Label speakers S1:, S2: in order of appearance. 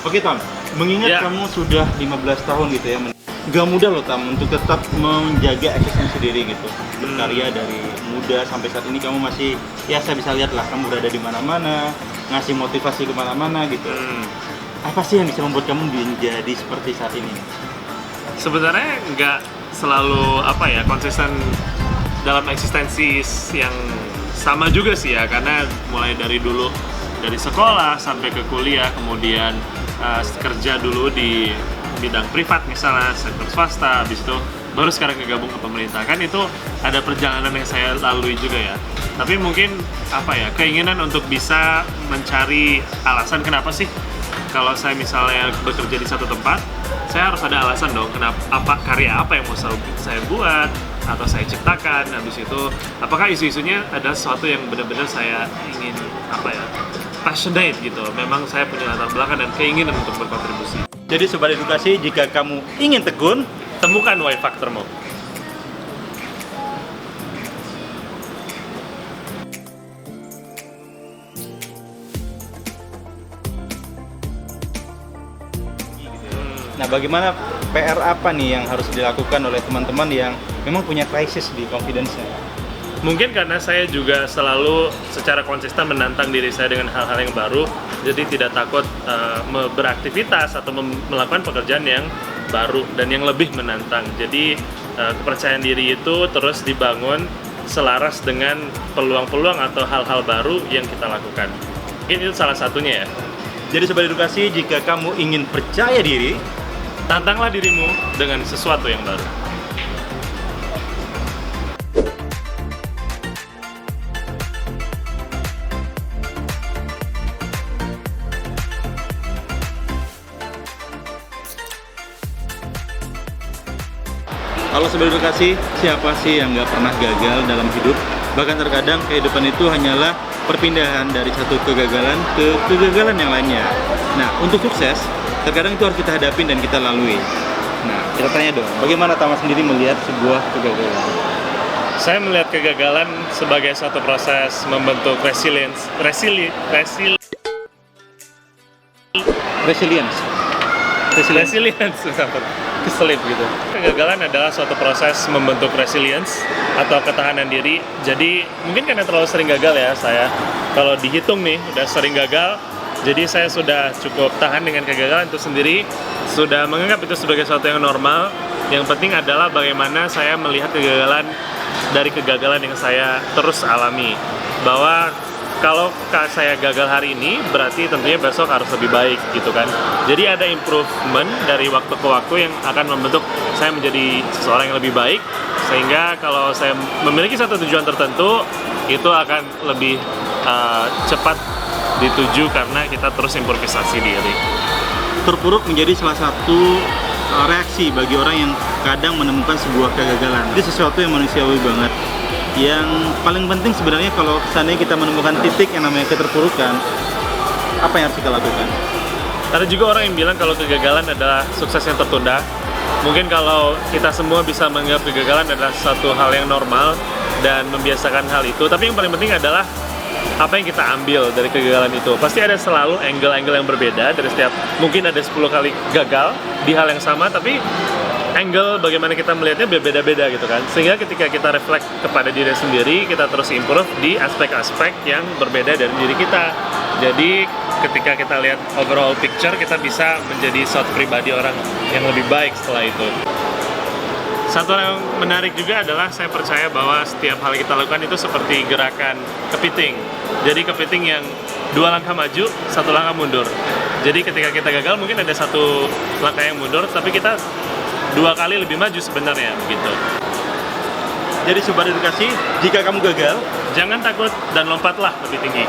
S1: Oke Tam, mengingat
S2: Ya.
S1: kamu sudah 15 tahun gitu ya, gak mudah loh Tam untuk tetap menjaga eksistensi diri gitu. Berkarya dari muda sampai saat ini kamu masih, ya saya bisa lihat lah kamu berada di mana-mana, ngasih motivasi kemana-mana gitu. Apa sih yang bisa membuat kamu menjadi seperti saat ini?
S2: Sebenarnya nggak selalu konsisten dalam eksistensi yang sama juga sih ya, karena mulai dari dulu dari sekolah sampai ke kuliah, kemudian kerja dulu di bidang privat misalnya sektor swasta, habis itu baru sekarang kegabung ke pemerintah. Kan itu ada perjalanan yang saya lalui juga ya. Tapi mungkin keinginan untuk bisa mencari alasan kenapa sih kalau saya misalnya bekerja di satu tempat, saya harus ada alasan dong kenapa, karya apa yang mau saya buat atau saya ciptakan. Habis itu apakah isu-isunya adalah sesuatu yang benar-benar saya ingin passionate gitu, memang saya punya latar belakang dan keinginan untuk berkontribusi.
S1: Jadi Sobat Edukasi, jika kamu ingin tekun,
S2: Temukan why factormu.
S1: nah bagaimana PR apa nih yang harus dilakukan oleh teman-teman yang memang punya krisis di confidence-nya?
S2: Mungkin karena saya juga selalu secara konsisten menantang diri saya dengan hal-hal yang baru, jadi tidak takut beraktivitas atau melakukan pekerjaan yang baru dan yang lebih menantang. Jadi kepercayaan diri itu terus dibangun selaras dengan peluang-peluang atau hal-hal baru yang kita lakukan. Mungkin itu salah satunya ya.
S1: Jadi Sobat Edukasi, jika kamu ingin percaya diri,
S2: Tantanglah dirimu dengan sesuatu yang baru.
S1: kalau Sobat Edukasi, siapa sih yang nggak pernah gagal dalam hidup? Bahkan terkadang kehidupan itu hanyalah perpindahan dari satu kegagalan ke kegagalan yang lainnya. Nah, untuk sukses, terkadang itu harus kita hadapin dan kita lalui. Nah, kita tanya dong, bagaimana Tama sendiri melihat sebuah kegagalan?
S2: Saya melihat kegagalan sebagai suatu proses membentuk resilience. Keselip gitu. Kegagalan adalah suatu proses membentuk resilience atau ketahanan diri. Jadi mungkin karena terlalu sering gagal ya saya. Kalau dihitung nih, udah sering gagal. Jadi saya sudah cukup tahan dengan kegagalan itu sendiri. Sudah menganggap itu sebagai sesuatu yang normal. Yang penting adalah bagaimana saya melihat kegagalan dari kegagalan yang saya terus alami. Bahwa kalau saya gagal hari ini, berarti tentunya besok harus lebih baik gitu kan. Jadi ada improvement dari waktu ke waktu yang akan membentuk saya menjadi seseorang yang lebih baik. Sehingga kalau saya memiliki satu tujuan tertentu, itu akan lebih cepat dituju karena kita terus improvisasi diri.
S1: Terpuruk menjadi salah satu reaksi bagi orang yang kadang menemukan sebuah kegagalan. Itu sesuatu yang manusiawi banget. Yang paling penting sebenarnya kalau seandainya kita menemukan titik yang namanya keterpurukan, apa yang harus kita lakukan?
S2: Ada juga orang yang bilang kalau kegagalan adalah sukses yang tertunda. Mungkin kalau kita semua bisa menganggap kegagalan adalah satu hal yang normal dan membiasakan hal itu. Tapi yang paling penting adalah apa yang kita ambil dari kegagalan itu. Pasti ada selalu angle-angle yang berbeda dari setiap, mungkin ada 10 kali gagal di hal yang sama, tapi angle bagaimana kita melihatnya berbeda-beda gitu kan. Sehingga ketika kita reflect kepada diri sendiri, kita terus improve di aspek-aspek yang berbeda dari diri kita. Jadi ketika kita lihat overall picture, kita bisa menjadi suatu pribadi orang yang lebih baik setelah itu. Satu yang menarik juga adalah saya percaya bahwa setiap hal kita lakukan itu seperti gerakan kepiting. Jadi kepiting yang 2 langkah maju, 1 langkah mundur. Jadi ketika kita gagal mungkin ada 1 langkah yang mundur, tapi kita 2 kali lebih maju sebenarnya begitu.
S1: Jadi Sobat Edukasi, jika kamu gagal,
S2: Jangan takut dan lompatlah lebih tinggi.